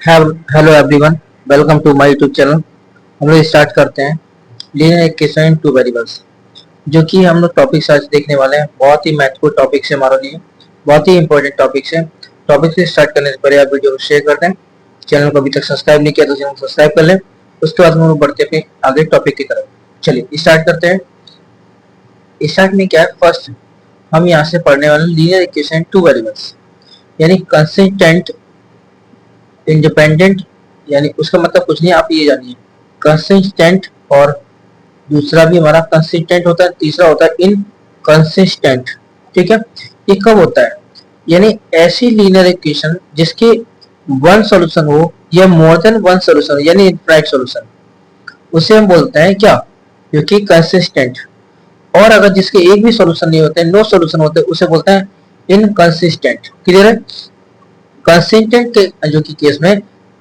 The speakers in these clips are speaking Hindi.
Hello everyone, welcome to my YouTube channel. हम लोग स्टार्ट करते हैं linear equation in two variables, जो कि हम लोग टॉपिक्स आज देखने वाले हैं। बहुत ही महत्वपूर्ण टॉपिक है हमारे लिए, बहुत ही इंपॉर्टेंट टॉपिक्स है। टॉपिक से स्टार्ट करने से पहले आप वीडियो को शेयर कर दें। चैनल को अभी तक सब्सक्राइब नहीं किया तो चैनल को सब्सक्राइब कर लें। उसके बाद हम लोग बढ़ते हैं आगे टॉपिक की तरफ। चलिए स्टार्ट करते हैं। स्टार्ट में क्या है, फर्स्ट हम यहाँ से पढ़ने वाले linear equation in two variables, यानी कंसिस्टेंट इंडिपेंडेंट, यानी उसका मतलब कुछ नहीं, आप ये जानिए कंसिस्टेंट, और दूसरा भी हमारा कंसिस्टेंट होता है, तीसरा होता है इनकंसिस्टेंट। ठीक है, ये कब होता है? यानी ऐसी लीनियर इक्वेशन जिसके वन सॉल्यूशन हो या मोर देन वन सॉल्यूशन, यानी इनफाइनाइट सॉल्यूशन, उसे हम बोलते हैं क्या, क्योंकि कंसिस्टेंट। और अगर जिसके एक भी सॉल्यूशन नहीं होते, नो सॉल्यूशन होते, उसे बोलते हैं इनकंसिस्टेंट। क्लियर है? कंसिस्टेंट के जो कि केस में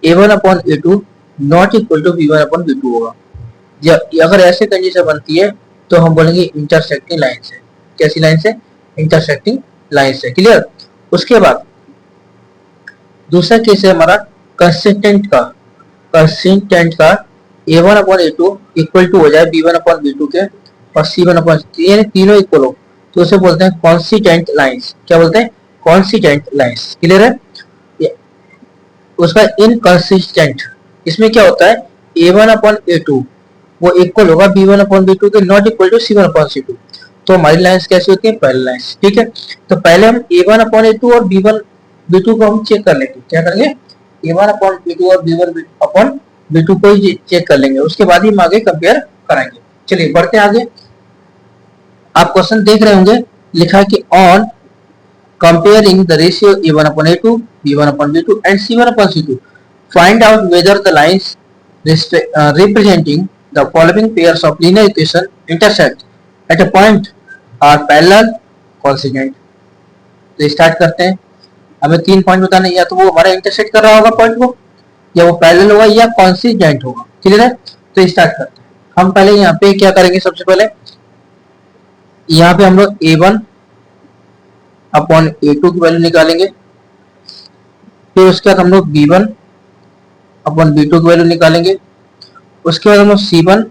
a1 upon a2 not equal to b1 upon b2 होगा। या अगर ऐसे कंडीशन बनती है तो हम बोलेंगे इंटरसेक्टिंग लाइन से। कैसी लाइन से? इंटरसेक्टिंग लाइन से। क्लियर? उसके बाद दूसरा केस है हमारा कंसिस्टेंट का। कंसिस्टेंट का a1 upon a2 equal to हो जाए b1 अपॉन b2 के, और c1 अपॉन यानी तीनों इक्वल हो, तो उसे बोलते हैं कॉन्सिस्टेंट लाइंस। क्या बोलते हैं? Consistent lines. क्लियर है? उसका इनकंसिस्टेंट, इसमें क्या होता है, a1 अपॉन a2 वो इक्वल होगा b1 अपॉन b2 के, not equal to c1 upon c2। तो हमारी लाइंस कैसी होती है? Parallel lines. ठीक है, तो पहले हम a1 अपॉन a2 और b1 b2 को हम चेक कर लेंगे। क्या करेंगे? a1 अपॉन b2 और b1 अपॉन b2 को ही चेक कर लेंगे, उसके बाद ही हम आगे कंपेयर कराएंगे। चलिए बढ़ते हैं आगे। आप क्वेश्चन देख रहे होंगे, लिखा है कि on comparing the ratio a1 upon a2, b1 upon b2 and c1 upon c2, find out whether the lines representing the following pairs of linear equation intersect at a point are parallel consistent। तो स्टार्ट करते हैं। हमें तीन पॉइंट बताने, या तो वो हमारा इंटरसेक्ट कर रहा होगा पॉइंट को, या वो पैरेलल होगा, या कॉन्सिस्टेंट होगा। क्लियर है? तो स्टार्ट करते हैं। हम पहले यहाँ पे क्या करेंगे, सबसे पहले यहाँ पे हम लोग a1 अपॉन a2 की वैल्यू निकालेंगे। फिर उसके बाद हम लोग b1 अपॉन b2 की वैल्यू निकालेंगे। उसके बाद हम लोग c1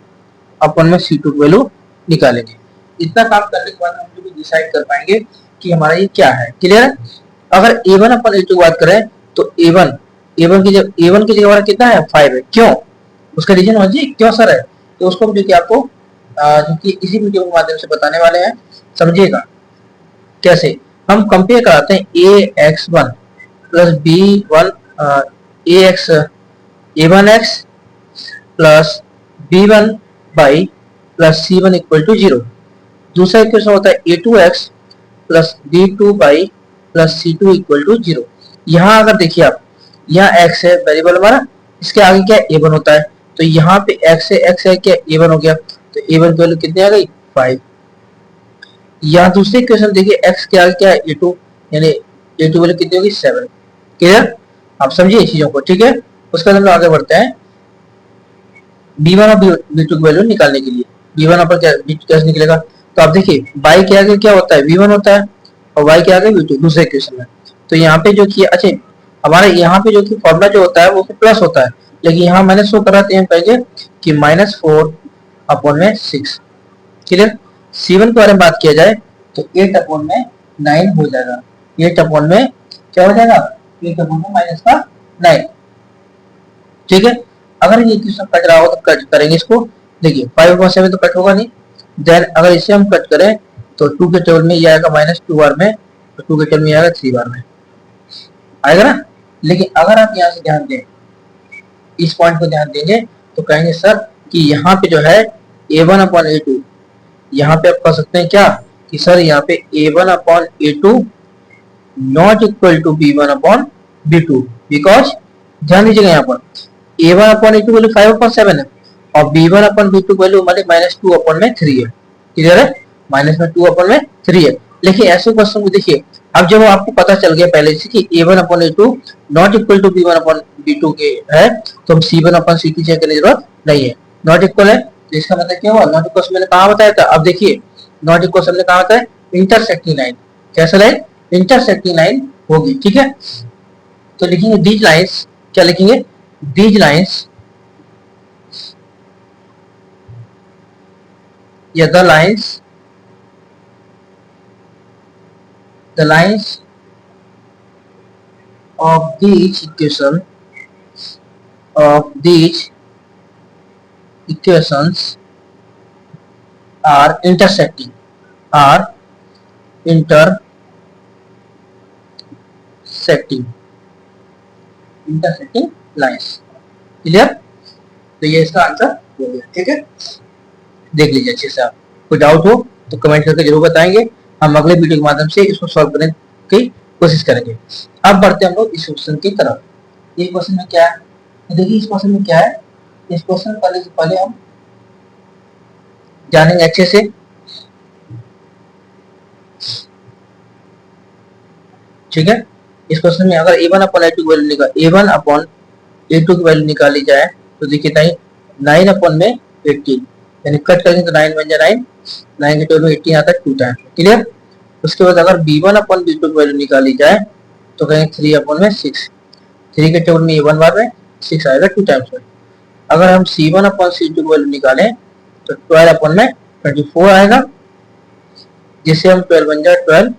अपॉन में c2 की वैल्यू निकालेंगे। इतना काम करने के बाद हम लोग डिसाइड कर पाएंगे कि हमारा ये क्या है। क्लियर है? अगर a1 अपॉन a2 की बात करें तो a1 की जगह हमारा कितना है? 5 है। क्यों? उसका रीजन समझिए, क्यों सर है, तो उसको हम जो कि आपको जो कि इसी वीडियो के माध्यम से बताने वाले हैं। समझिएगा कैसे। हम कंपेयर कराते हैं ax1 plus b1 a1x plus b1 y plus c1 equal to 0। दूसरा इक्वेशन होता है a2x plus b2 y plus c2 equal to 0। यहाँ अगर देखिए आप, यहाँ x है वेरिएबल हमारा, इसके आगे क्या a1 होता है, तो यहाँ पे x है क्या, a1 हो गया, तो a1 की वैल्यू कितनी आ गई? 5। यहाँ दूसरे इक्वेशन देखिए, x के आगे क्या है? a2, यानी a2 वैल्यू कितनी होगी? 7। क्लियर? आप समझिए चीजों को। ठीक है, उसके बाद हम लोग आगे बढ़ते हैं b1 और b2 की वैल्यू निकालने के लिए। b1 पर क्या कैसे निकलेगा, तो आप देखिए y के आगे क्या होता है? v1 होता है, और y के आगे v2 दूसरे इक्वेशन में। तो यहाँ पे जो कि अच्छा हमारे यहाँ पे जो कि फॉर्मूला जो होता है वो प्लस होता है, लेकिन यहाँ मैंने शो कराते हैं पहले कि -4 अपॉन में 6। क्लियर? c1 के बारे में बात किया जाए तो 8 अपॉन में 9 हो जाएगा। 8 अपॉन में क्या हो जाएगा? 8 अपॉन में माइनस का 9। ठीक है, अगर ये इक्वेशन कट रहा हो तो कट करेंगे इसको। देखिए 5/7 तो कट होगा नहीं। देन अगर इसे हम कट करें तो 2 के टेबल में ये आएगा -2 बार में, तो 2 के टेबल में आएगा 3 बार में आएगा ना। लेकिन अगर आप यहाँ से ध्यान दें, इस पॉइंट को ध्यान देंगे, तो कहेंगे सर कि यहाँ पे जो है a1 अपॉन a2, यहाँ पे आप कह सकते हैं क्या कि सर यहाँ पे a1 upon a2 not equal to b1 upon b2, because ध्यान दीजिएगा यहाँ पर a1 अपॉन a2 वैल्यू 5/7 है, और b1 अपॉन b2 वैल्यू हमारे -2 अपॉन में 3 है। क्लियर है? -2 अपॉन में 3 है। लेकिन ऐसे क्वेश्चन को देखिए, अब जब आपको पता चल गया पहले से कि a1 upon a2 not equal to b1 upon b2 के है, तो हम c1 अपॉन c2 चेक करने की जरूरत नहीं है। नॉट इक्वल है तो इसका मतलब क्या हुआ? नॉट इक्वल मैंने कहा बताया था। अब देखिए नॉट इक्वल हमने कहा था इंटरसेक्टिंग लाइन। कैसा लाइन? इंटरसेक्टिंग लाइन होगी। ठीक है, तो लिखेंगे दीज लाइंस क्या लिखेंगे, दीज लाइंस या the lines of these equations are intersecting intersecting lines। Clear? तो ये इसका आंसर हो गया। ठीक है, देख लीजिए अच्छे से। आप कोई डाउट हो तो कमेंट करके जरूर बताएंगे, हम अगले वीडियो के माध्यम से इसको सॉल्व करने की कोशिश करेंगे। अब बढ़ते हैं हम लोग इस क्वेश्चन की तरफ। ये क्वेश्चन में क्या है, तो देखिए इस क्वेश्चन में क्या है। इस क्वेश्चन करने से पहले हम जानेंगे अच्छे से। ठीक है, इस क्वेश्चन में अगर a1 अपॉन a2 की वैल्यू a1 अपॉन a2 की वैल्यू निकाली जाए तो देखिए 9 अपॉन में 18, यानी कट करेंगे तो 9 बन जाए 9 के टेबल में 18 आता है 2 टाइम। क्लियर? उसके बाद अगर b1 अपॉन b2 की वैल्यू निकाली जाए तो कहेंगे 3 अपॉन में 6, 3 के टेबल में ये 1 बार में 6 आएगा 2 टाइम्स में। अगर हम c1 अपॉन c2 की वैल्यू निकालें तो 12 अपॉन में 24 आएगा, जिससे हम 12 बन जाए 12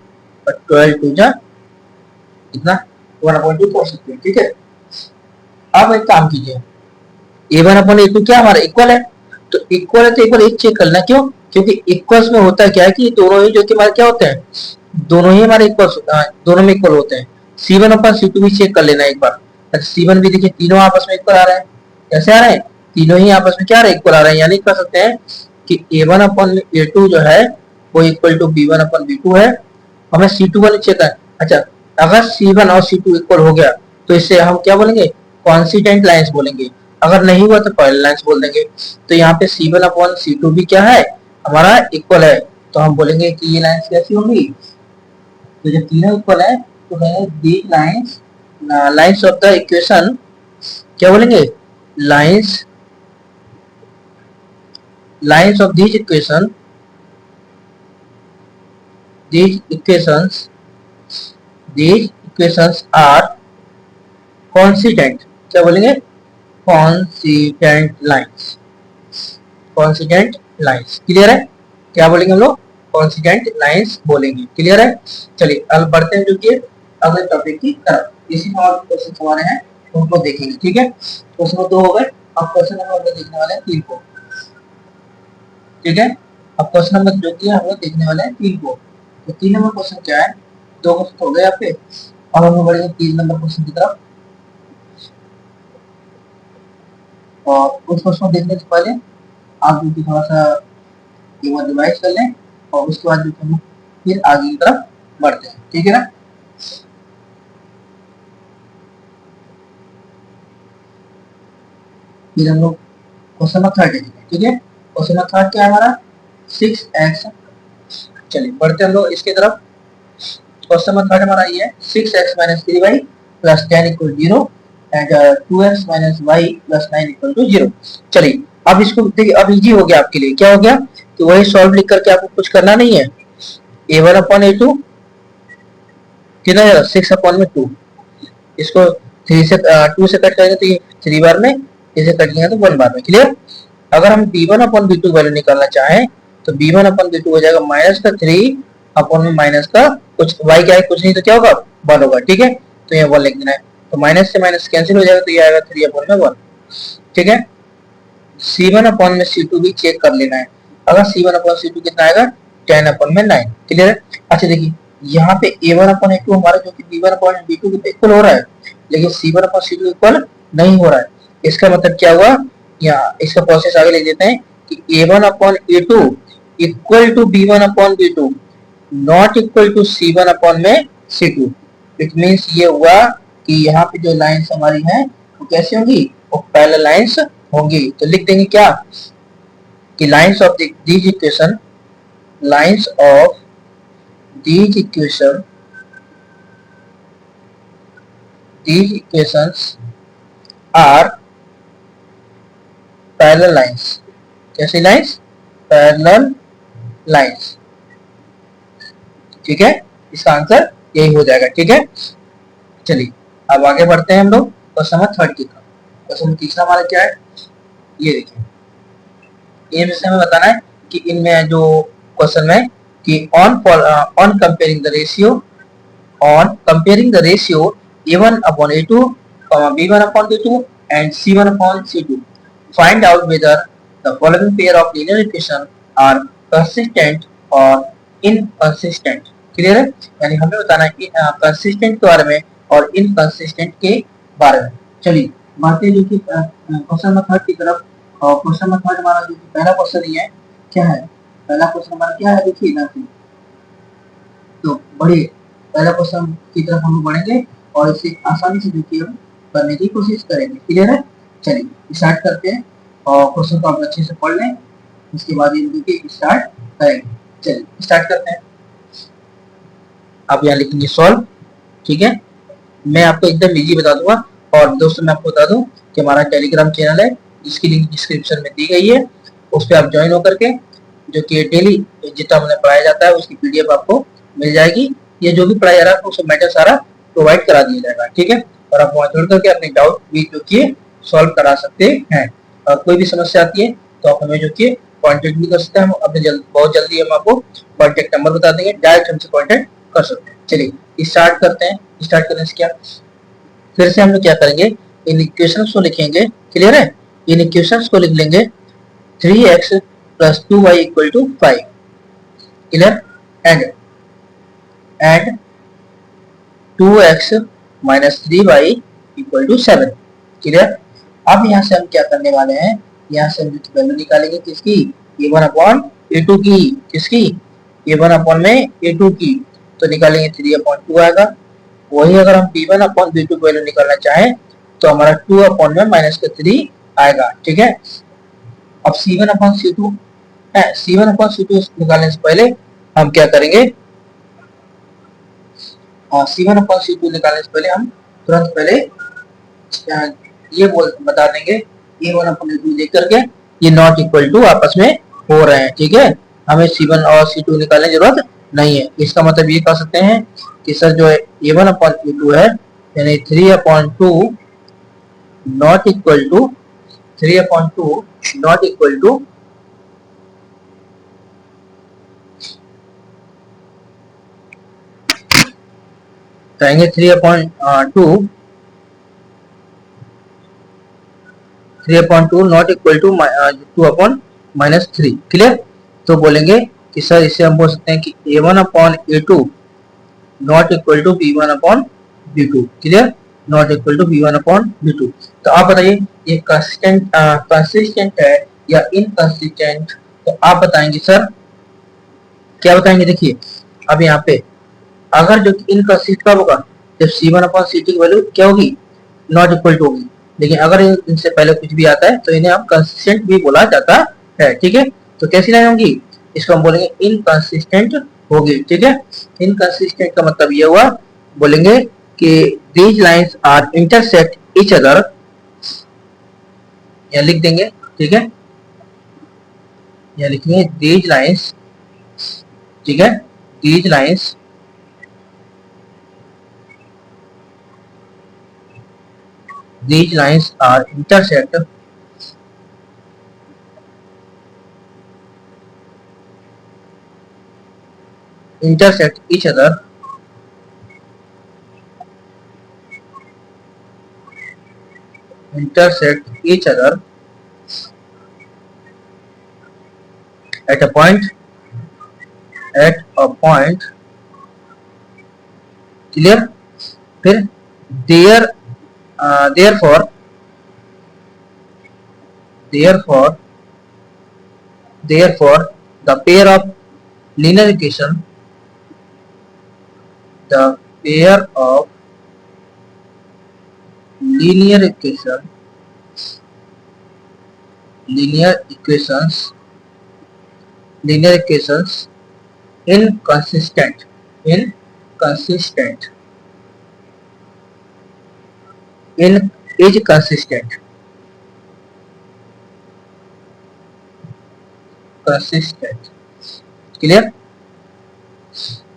और 12 टू जा कितना 1/2 कर सकते हैं। ठीक है, अब एक काम कीजिए, a1 अपॉन a2 क्या हमारा इक्वल है, तो इक्वल है तो एक बार एक चेक करना। क्यों? क्योंकि इक्वल्स में होता है क्या है कि दोनों ही जो कि हमारे क्या होते हैं, दोनों ही हमारे इक्वल, दोनों में इक्वल होते हैं। c1 अपॉन c2 भी चेक कर लेना एक बार। अच्छा c1 भी देखिए तीनों आपस में इक्वल आ रहे हैं। कैसे आ रहे हैं? तीनों ही आपस में क्या आ रहे हैं, इक्वल आ रहे हैं। यानी कह सकते हैं कि a1 अपॉन a2 जो है वो equal to b1 upon b2 है। हमें c2 वाली चेक है। अच्छा, अगर c1 और c2 इक्वल हो गया तो इससे हम क्या बोलेंगे, कॉन्सिडेंट लाइंस बोलेंगे। अगर नहीं हुआ तो पैरेलल लाइंस बोल देंगे। तो यहाँ पे c1 अपॉन c2 भी क्या है, हमारा इक्वल है। तो हम बोलेंगे कि ये लाइंस कैसी होंगी, तो जब तीनों इक्वल है तो कहेंगे these lines of the equation, क्या बोलेंगे, lines of these equations are coincident, क्या बोलेंगे, कॉन्सिडेंट लाइंस। क्लियर है? क्या बोलेंगे हम लोग, कॉन्सिडेंट लाइंस बोलेंगे। क्लियर है? चलिए अब बढ़ते हैं जो कि अगले टॉपिक की तरफ। इसी में और क्वेश्चन हमारे हैं उनको देखेंगे। ठीक है, क्वेश्चन 2 हो गए। अब क्वेश्चन नंबर देखने वाले हैं 3 को। ठीक है, अब क्वेश्चन नंबर जो कि हम लोग देखने वाले हैं 3 को। तो 3 नंबर क्वेश्चन क्या है, 2 क्वेश्चन हो गए आपके। अब हम लोग बढ़ेंगे 3 नंबर क्वेश्चन की तरफ। और उस क्वेश्चन को देखने से पहले आप जो थोड़ा सा एक बार रिवाइज कर लें और उसके बाद जो हम फिर आगे की तरफ बढ़ते हैं। ठीक है ना? फिर हम लोग क्वेश्चन नंबर 3 देखेंगे। ठीक है, क्वेश्चन नंबर 3 क्या है हमारा, 6x। चलिए बढ़ते हैं हम लोग इसके तरफ। क्वेश्चन नंबर 3 हमारा ये है 6x - 3y + 10 = 0 and 2x - y + 9 = 0। चलिए अब इसको देखिए, अब इजी हो गया आपके लिए। क्या हो गया कि वही सॉल्व लिख करके आपको कुछ करना नहीं है। a1 अपॉन a2 कितना है, 6 अपॉन में 2। इसको 3 से 2 से कट करेंगे तो ये 3 बार में, इसे कट लेंगे तो 1 बार में। क्लियर? अगर हम b1 अपॉन b2 वैल्यू निकालना चाहें तो b1 अपॉन b2 हो जाएगा -3 अपॉन में माइनस का कुछ, y क्या है कुछ नहीं तो क्या होगा 1 होगा। ठीक है, तो ये 1 लिख देना है। तो माइनस से माइनस कैंसिल हो जाएगा तो ये आएगा 3 अपॉन में 1। ठीक है, c1 अपॉन में c2 भी चेक कर लेना है। अगर c1 अपॉन c2 कितना आएगा, 10 अपॉन में 9। क्लियर है? अच्छा देखिए यहाँ पे a1 अपॉन a2 हमारा जो कि b1 अपॉन b2 के इक्वल हो रहा है, लेकिन c1 अपॉन c2 इक्वल नहीं हो रहा है। इसका मतलब क्या हुआ, यहाँ इसका प्रोसेस आगे ले देते हैं कि a1 upon a2 equal to b1 upon b2 not equal to c1 upon में c2। इट मींस ये हुआ कि यहाँ पे जो लाइंस हमारी हैं वो कैसी होंगी, वो पैरेलल लाइंस होंगी। तो लिख देंगे क्या कि lines of these equation, lines of these equations are parallel lines। कैसी लाइंस, पैरेलल लाइंस। ठीक है, इसका आंसर यही हो जाएगा। ठीक है, चलिए अब आगे बढ़ते हैं हम लोग। क्वेश्चन नंबर थर्ड की तरफ। क्वेश्चन तीसरा हमारा क्या है, ये देखिए, ये विषय में बताना है कि इनमें जो क्वेश्चन में कि on comparing the ratio, on comparing the ratio a1 upon a2, b1 upon b2 and c1 upon c2, find out whether the following pair of linear equation are consistent or inconsistent। Clear है, यानी हमें बताना है कंसिस्टेंट के बारे में और इनकंसिस्टेंट के बारे में। चलिए बातें जो कि क्वेश्चन नंबर थर्ड की तरफ। और क्वेश्चन नंबर थर्ड हमारा जो पहला क्वेश्चन ही है, क्या है पहला क्वेश्चन हमारा, क्या है देखिए ना, तो बढ़िए पहला क्वेश्चन की तरफ हम बढ़ेंगे और इसे आसानी से देखिए हम करने की कोशिश करेंगे। क्लियर है, चलिए स्टार्ट करते हैं और क्वेश्चन को आप अच्छे से पढ़ लें, उसके बाद ये देखिए स्टार्ट करेंगे। चलिए स्टार्ट करते हैं। आप यहाँ लिखेंगे सॉल्व, ठीक है। मैं आपको एकदम इजी बता दूंगा। और दोस्तों मैं आपको बता दूं कि हमारा टेलीग्राम चैनल है जिसकी लिंक डिस्क्रिप्शन में दी गई है, उस पर आप ज्वाइन होकर के जो कि डेली जितना हमने पढ़ाया जाता है उसकी पीडीएफ आपको मिल जाएगी। ये जो भी पढ़ाया जा रहा है उसको मैटर सारा प्रोवाइड करा दिया जाएगा, ठीक है। और आप वहाँ जुड़ करके अपने डाउट भी जो कि सॉल्व करा सकते हैं। और कोई भी समस्या आती है तो आप हमें जो कि कॉन्टेक्ट भी कर सकते हैं। हम अपने बहुत जल्दी हम आपको कॉन्टेक्ट नंबर बता देंगे, डायरेक्ट हमसे कॉन्टेक्ट कर सकते हैं। चलिए स्टार्ट करते हैं। स्टार्ट करने से क्या, फिर से हम लोग क्या करेंगे, इन इक्वेशंस को लिखेंगे। क्लियर है, इन इक्वेशंस को लिख लेंगे 3x plus 2y equal to 5। Clear, and 2x minus 3y equal to 7। Clear, अब यहाँ से हम क्या करने वाले हैं, यहाँ से हम वैल्यू निकालेंगे किसकी, a1 अपॉन a2 की, किसकी, a1 अपॉन में a2 की, तो निकालेंगे 3 अपॉन 2 आएगा। वही अगर हम b1 अपॉन b2 की वैल्यू निकालना चाहें तो हमारा 2 अपॉन में माइनस का 3 आएगा, ठीक है। अब c1 अपॉन c2 है, c1 अपॉन c2 निकालने से पहले हम क्या करेंगे, c1 अपॉन c2 निकालने से पहले हम तुरंत पहले ये बता देंगे a1 अपॉन a2 देख करके ये नॉट इक्वल टू आपस में हो रहे हैं, ठीक है। हमें c1 और c2 निकालने की जरूरत नहीं है। इसका मतलब ये कह सकते हैं कि सर जो a1 अपॉन a2 है यानी 3 upon 2 not equal to 3 upon 2 not equal to कहेंगे 3 upon 2 not equal to 2 upon minus 3। Clear, तो बोलेंगे कि सर इसे हम बोल सकते हैं कि a1 upon a2 not equal to b1 upon b2। Clear, not equal to b1 upon b2। तो आप बताइए ये कंसिस्टेंट है या इनकंसिस्टेंट, तो आप बताएंगे सर, क्या बताएंगे, देखिए अब यहाँ पे अगर जो इनकंसिस्टेंट कब होगा, जब c1 अपॉन c2 की वैल्यू क्या होगी, नॉट इक्वल टू होगी। लेकिन अगर इनसे पहले कुछ भी आता है तो इन्हें हम कंसिस्टेंट भी बोला जाता है, ठीक है। तो कैसी लाइन होगी, इसको हम बोलेंगे इनकंसिस्टेंट होगी, ठीक है। इनकंसिस्टेंट का मतलब ये हुआ, बोलेंगे कि these lines are intersect each other, या लिख देंगे, ठीक है, या लिखेंगे दीज लाइंस, ठीक है, these lines these lines are intersect each other at a point clear, फिर therefore the pair of linear equation inconsistent is consistent। Clear,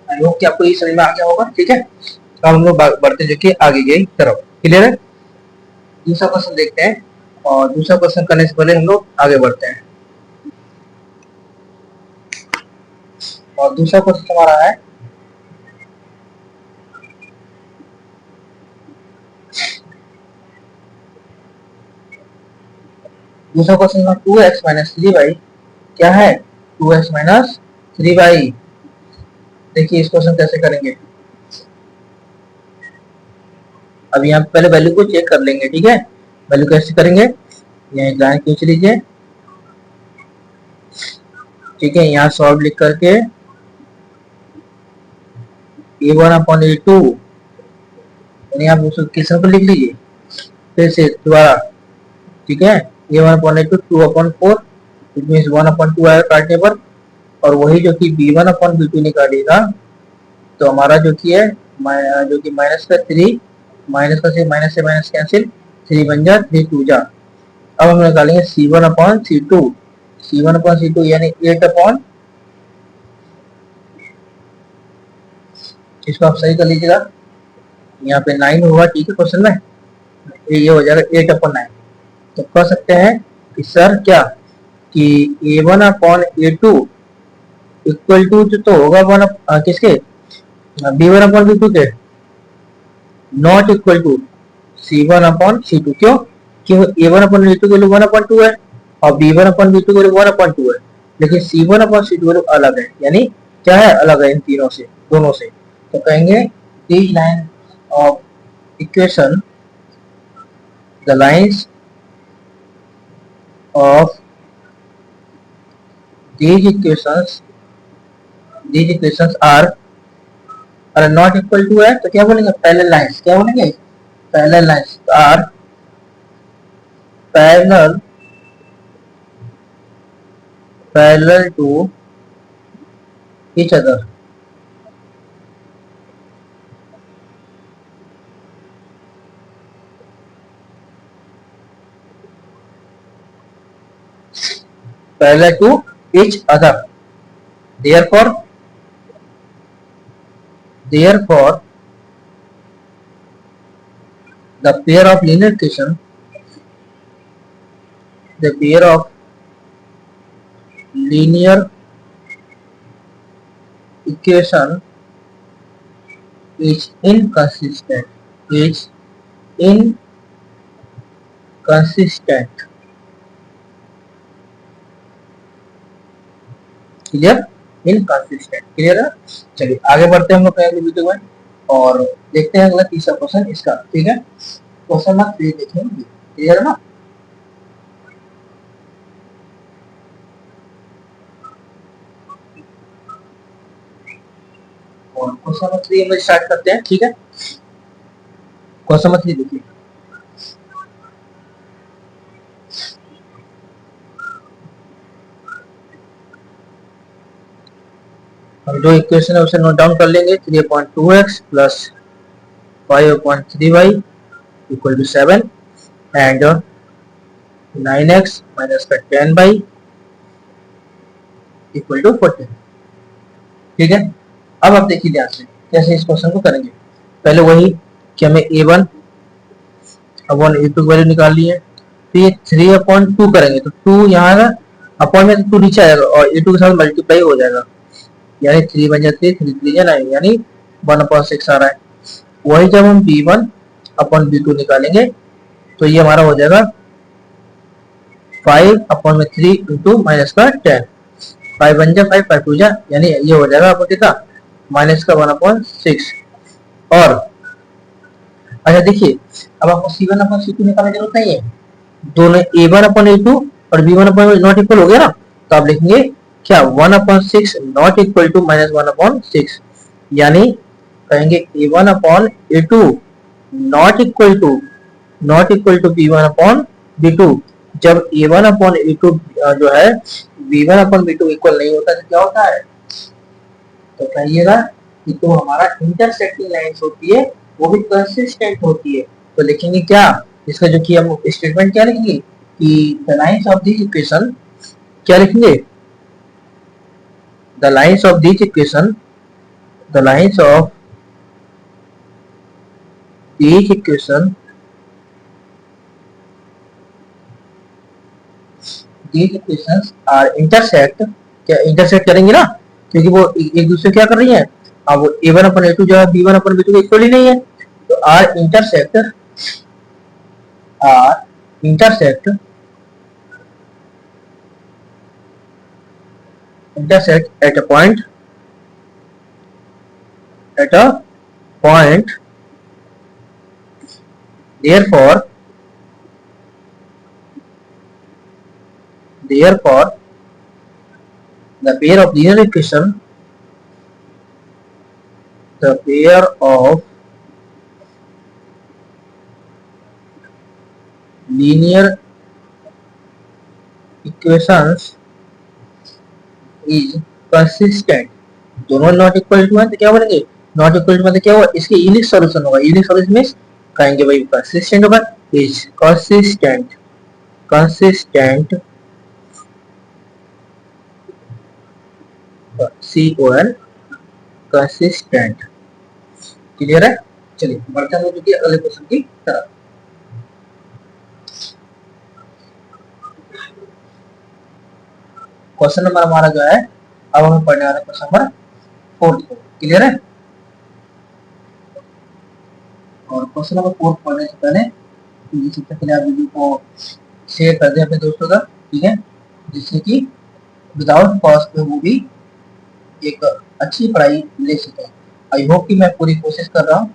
I hope कि आपको ये समझ में आ गया होगा, ठीक है। अब हम लोग बढ़ते जो कि आगे की तरफ। क्लियर है, दूसरा क्वेश्चन देखते हैं, और दूसरा क्वेश्चन करने से पहले हम लोग आगे बढ़ते हैं। और दूसरा क्वेश्चन हमारा है दूसरा क्वेश्चन 2x माइनस 3y क्या है, 2x माइनस 3y। देखिए इस क्वेश्चन कैसे करेंगे। अब यहाँ पहले वैल्यू को चेक कर लेंगे, ठीक है। वैल्यू कैसे करेंगे, यहाँ एक लाइन खींच लीजिए, ठीक है। यहाँ सॉल्व लिख करके a1/a2 यानी आप उस क्वेश्चन को लिख लीजिए फिर से दोबारा, ठीक है। a1/a2 2/4 इट मीन्स 1/2 आएगा काटने पर, और वही जो कि b1/b2 निकालेगा तो हमारा जो कि है जो कि माइनस का 3, माइनस का से माइनस कैंसिल, 3 बन जा 3 2 जा। अब हम निकालेंगे c1/c2, c1/c2 यानी 8 इसको आप सही कर लीजिएगा, यहाँ पे 9 होगा, ठीक है। क्वेश्चन में ये हो जाएगा 8/9। तो कह सकते हैं कि सर क्या कि a1/a2 इक्वल टू तो होगा किसके, b1/b2 के, नॉट इक्वल टू c1/c2। क्यों, क्योंकि a1/a2 की वैल्यू 1/2 है और b1/b2 की वैल्यू 1/2 है, लेकिन c1/c2 वैल्यू अलग है, यानी क्या है, अलग है इन तीनों से, दोनों से। तो कहेंगे these lines of equation, the lines of these equations are not equal to है, तो क्या बोलेंगे, पैरेलल लाइंस। क्या बोलेंगे, parallel lines are parallel to each other. parallel to each other, therefore the pair of linear equation, the pair of linear equation is inconsistent, is inconsistent। Clear, inconsistent, clear है। चलिए आगे बढ़ते हैं हम लोग अगले वीडियो में और देखते हैं अगला तीसरा क्वेश्चन इसका, ठीक है। क्वेश्चन नंबर 3 देखेंगे, क्लियर है ना। और क्वेश्चन नंबर 3 में स्टार्ट करते हैं, ठीक है। क्वेश्चन नंबर 3 देखिए, हम जो इक्वेशन है उसे नोट डाउन कर लेंगे। 3/2x plus 5/3y equal to 7 and 9x minus का 10y इक्वल टू 14, ठीक है। अब आप देखिए ध्यान से कैसे इस क्वेश्चन को करेंगे। पहले वही कि हमें a1/a2 की वैल्यू निकाल ली है, तो ये 3/2 करेंगे तो 2 यहाँ ना अपॉन में 2 नीचे आएगा और a2 के साथ मल्टीप्लाई हो जाएगा, यानी 3 बन जाती है 3 3 9, यानी 1/6 आ रहा है। वही जब हम b1/b2 निकालेंगे तो ये हमारा हो जाएगा 5/3 इंटू माइनस का 10, 5 बन जा 5 5 2 जा, यानी ये हो जाएगा आपको कितना, माइनस का 1/6। और अच्छा देखिए, अब आपको c1/c2 निकालने की जरूरत नहीं है, दोनों a1/a2 और b1/b2 नॉट इक्वल हो गया ना, तो आप लिखेंगे क्या 1/6 नॉट इक्वल टू माइनस 1/6, यानी कहेंगे a1/a2 not equal to b1/b2। जब a1/a2 जो है b1/b2 इक्वल नहीं होता तो क्या होता है, तो कहिएगा कि तो हमारा इंटरसेक्टिंग लाइंस होती है वो भी कंसिस्टेंट होती है। तो लिखेंगे क्या, इसका जो कि हम स्टेटमेंट क्या लिखेंगे कि the lines of this equation, क्या लिखेंगे, the lines of this equation, the lines of this equation these equations are intersect, क्या इंटरसेक्ट करेंगे ना, क्योंकि वो एक दूसरे क्या कर रही है, अब वो a1 अपन a2 जो है b1 अपन b2 इक्वल ही नहीं है, तो are intersect at a point, therefore the pair of linear equation, the pair of linear equations is consistent, दोनों नॉट इक्वल टू है तो क्या बोलेंगे, नॉट इक्वल टू मतलब क्या होगा, इसके यूनिक सॉल्यूशन होगा, यूनिक सॉल्यूशन मींस कहेंगे भाई कंसिस्टेंट होगा, is consistent, consistent CON consistent, clear है। चलिए बढ़ते हैं क्योंकि अगले क्वेश्चन की तरफ। क्वेश्चन नंबर हमारा जो है, अब हम पढ़ने वाले क्वेश्चन नंबर 4 को, क्लियर है। और क्वेश्चन नंबर 4 पढ़ने से पहले सबसे पहले आप वीडियो को शेयर कर दें अपने दोस्तों का, ठीक है, जिससे कि विदाउट कॉस्ट में वो भी एक अच्छी पढ़ाई ले सके। आई होप कि मैं पूरी कोशिश कर रहा हूँ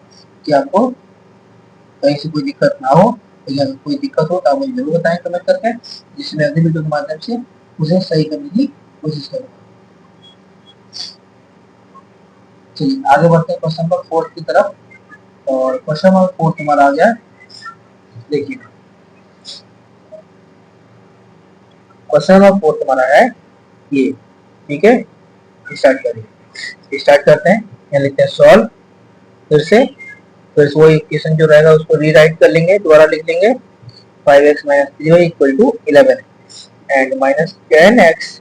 कि आपको कहीं से कोई दिक्कत ना हो, अगर कोई दिक्कत हो तो आप मुझे जरूर बताएं कमेंट करके, जिससे मैं अगली वीडियो के माध्यम से उसे सही करने की कोशिश करूँगा। चलिए आगे बढ़ते हैं क्वेश्चन नंबर 4 की तरफ, और क्वेश्चन नंबर 4 तुम्हारा आ गया, देखिए क्वेश्चन नंबर 4 तुम्हारा है ये, ठीक है। स्टार्ट करिए, स्टार्ट करते हैं, यहाँ लिखते हैं सॉल्व, फिर से वही इक्वेशन जो रहेगा उसको रीराइट कर लेंगे, दोबारा लिख लेंगे 5x minus 3y equal to 11 and minus 10x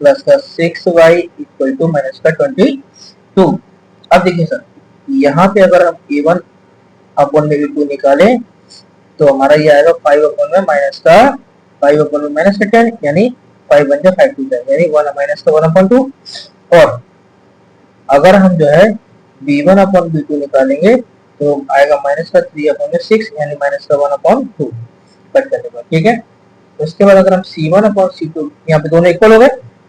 plus का 6y इक्वल टू माइनस का 22। अब देखिए सर, यहाँ पे अगर हम a1 अपॉन में a2 निकालें तो हमारा ये आएगा 5 अपॉन में माइनस का 5 अपॉन में माइनस का 10, यानी 5 बन जाए 5 टू जाए, यानी 1 माइनस का 1 अपॉन 2। और अगर हम जो है b1 अपॉन b2 निकालेंगे तो आएगा माइनस का 3 अपॉन में 6, यानी माइनस का 1 अपॉन 2 कट करने पर, ठीक है। उसके बाद अगर हम c1 अपॉन c2, यहाँ पे दोनों इक्वल हो गए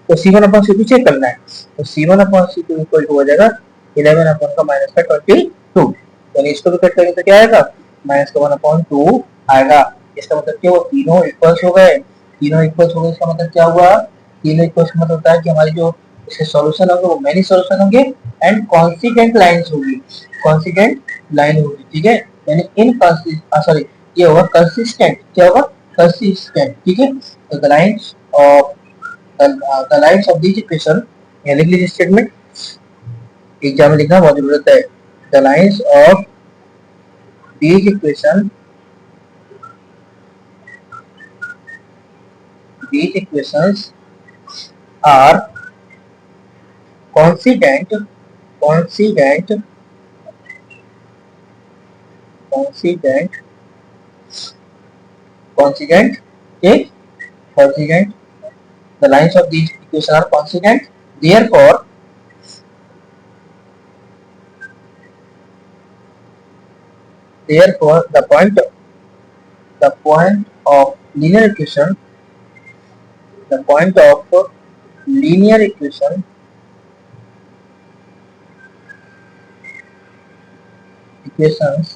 तो c1 अपॉन c2 चेक करना है, तो c1 upon c2 equal to हो जाएगा 11 अपॉन का माइनस का 22, यानी इसको भी कट करेंगे तो क्या आएगा, माइनस का 1 अपॉन 2 आएगा। इसका मतलब क्या हुआ, तीनों इक्वल्स हो गए, तीनों इक्वल्स हो गए, इसका मतलब क्या हुआ, तीनों इक्वल्स मतलब होता है कि हमारी जो इसके सॉल्यूशन होंगे वो मेनी सॉल्यूशन होंगे एंड कॉन्सिडेंट लाइंस होगी, कॉन्सिडेंट लाइन होगी, ठीक है, यानी इन सॉरी ये होगा कंसिस्टेंट, क्या होगा कंसिस्टेंट, ठीक है। तो the lines of the lines of this equation, ये लिख लीजिए स्टेटमेंट, एग्जाम में लिखना बहुत जरूरत है। The lines of this equation, these equations are consistent, consistent, consistent, consistent, okay, consistent. The lines of these equations are consistent. Therefore, the point of linear equation, the point of linear equation equations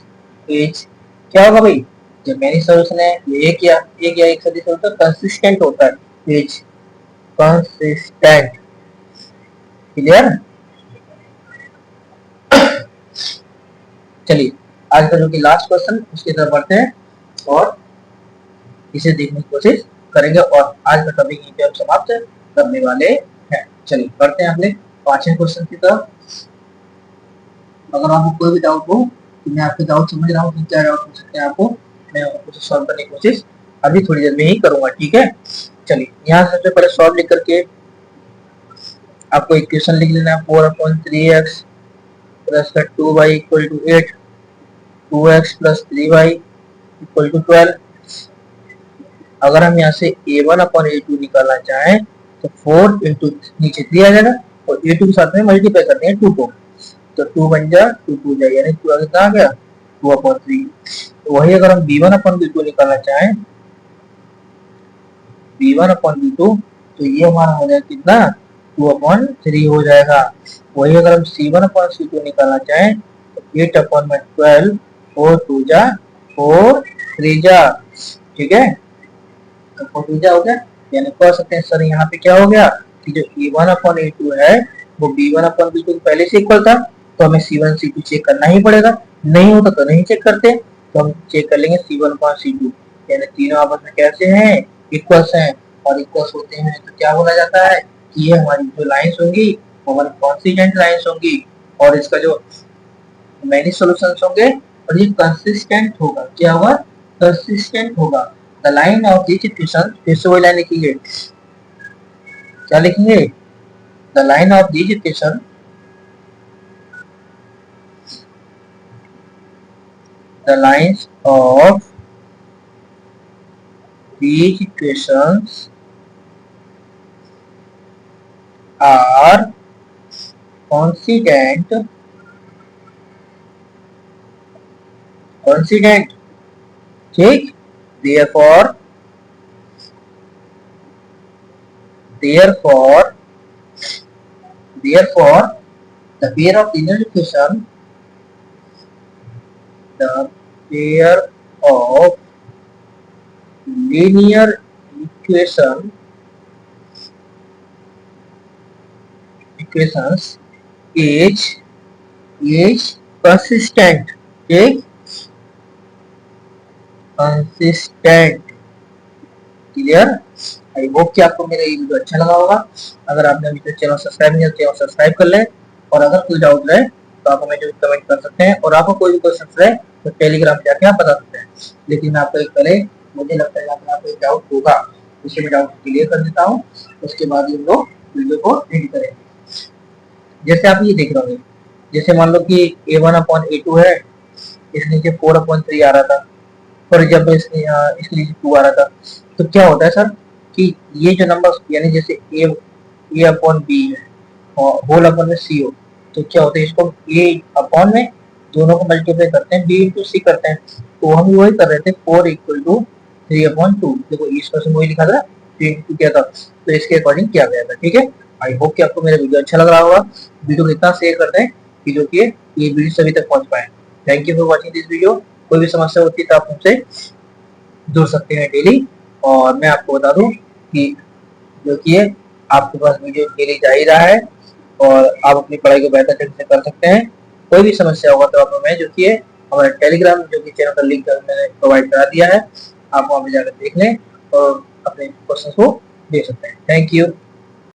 is क्या होगा भाई, जब मेनी सॉल्यूशन है ये एक सदिश होता है, कंसिस्टेंट होता है, इज कंसिस्टेंट, क्लियर। चलिए आज का जो कि लास्ट क्वेश्चन उसकी तरफ बढ़ते हैं और इसे देखने की कोशिश करेंगे, और आज का टॉपिक यहीं पे हम समाप्त करने वाले हैं। चलिए बढ़ते हैं अपने 5वें क्वेश्चन की तरफ। अगर आपको कोई भी डाउट हो तो मैं आपके डाउट समझ रहा हूँ कि क्या डाउट हो सकते हैं आपको, मैं उसे सॉल्व करने की कोशिश अभी थोड़ी देर में ही करूंगा, ठीक है। चलिए यहाँ सबसे पहले सॉल्व लिख करके आपको इक्वेशन लिख लेना है, 4/3x प्लस का 2y equal to 8, 2x plus 3y equal to 12, अगर हम यहाँ से a1/a2 निकालना चाहें तो 4 इंटू नीचे 3 आ जाएगा और a2 के साथ में मल्टीप्लाई करते हैं 2 को, तो 2 बन जा 2 2 जाए, यानी 2 आगे कहाँ गया 2/3। तो वही अगर हम b1/b2 निकालना चाहें b1/b2, तो ये हमारा हो जाएगा कितना 2/3 हो जाएगा। वही अगर हम c1/c2 निकालना चाहें तो 8/12, 4 2 जा 4 3 जा, ठीक है, तो 4 3 जा हो गया। यानी कह सकते हैं सर यहाँ पे क्या हो गया कि जो a1/a2 है वो b1/b2 पहले से इक्वल था, तो हमें c1 c2 चेक करना ही पड़ेगा, नहीं होता तो नहीं चेक करते, तो हम चेक कर लेंगे c1/c2, यानी तीनों आपस में कैसे हैं इक्वल्स हैं, और इक्वल्स होते हैं तो क्या बोला जाता है कि ये हमारी जो लाइंस होंगी वो हमारी कॉन्सिस्टेंट लाइंस होंगी, और इसका जो मेनी सॉल्यूशंस होंगे और ये कंसिस्टेंट होगा, क्या होगा कंसिस्टेंट होगा। The line of this equation, फिर से वही लाइन लिखेंगे, क्या लिखेंगे the line of this equation, the lines of these equations are consistent, ठीक, therefore the pair of linear equation, the pair of linear equations is consistent, ठीक, कंसिस्टेंट, क्लियर। आई होप कि आपको मेरा ये वीडियो अच्छा लगा होगा। अगर आपने अभी तक चैनल सब्सक्राइब नहीं किया, चैनल सब्सक्राइब कर लें, और अगर कोई डाउट रहे तो आप हमें जो कमेंट कर सकते हैं, और आपको कोई भी क्वेश्चन रहे तो टेलीग्राम पे जाके आप बता सकते हैं। लेकिन आपको एक पहले मुझे लगता है कि आपको एक डाउट होगा, उसे मैं डाउट क्लियर कर देता हूँ, उसके बाद हम लोग वीडियो को एडिट करेंगे। जैसे आप ये देख रहे होंगे, जैसे मान लो कि a1/a2 है, इस नीचे 4/3 आ रहा था, और जब इसके नीचे 2 आ रहा था, तो क्या होता है सर कि ये जो नंबर यानी जैसे a/b है और होल अपन में c हो, तो क्या होता है इसको a/, में दोनों को मल्टीप्लाई करते हैं b इंटू सी करते हैं, तो हम वही कर रहे थे 4 = 3/2। देखो इस क्वेश्चन वही लिखा था 3 इंटू किया था, तो इसके अकॉर्डिंग किया गया था, ठीक है। आई होप कि आपको मेरा वीडियो अच्छा लग रहा होगा। वीडियो को इतना शेयर करते हैं कि जो कि ये वीडियो सभी तक पहुंच पाए। Thank you for watching this video. कोई भी समस्या होती है तो आप हमसे जुड़ सकते हैं डेली, और मैं आपको बता दूं कि जो कि आपके पास वीडियो डेली जा ही रहा है, और आप अपनी पढ़ाई को बेहतर ढंग से कर सकते हैं। कोई भी समस्या होगा तो आप हमें जो कि हमारे टेलीग्राम जो कि चैनल का लिंक मैंने प्रोवाइड करा दिया है, आप वहाँ पे जाकर देख लें और अपने क्वेश्चन को दे सकते हैं। Thank you.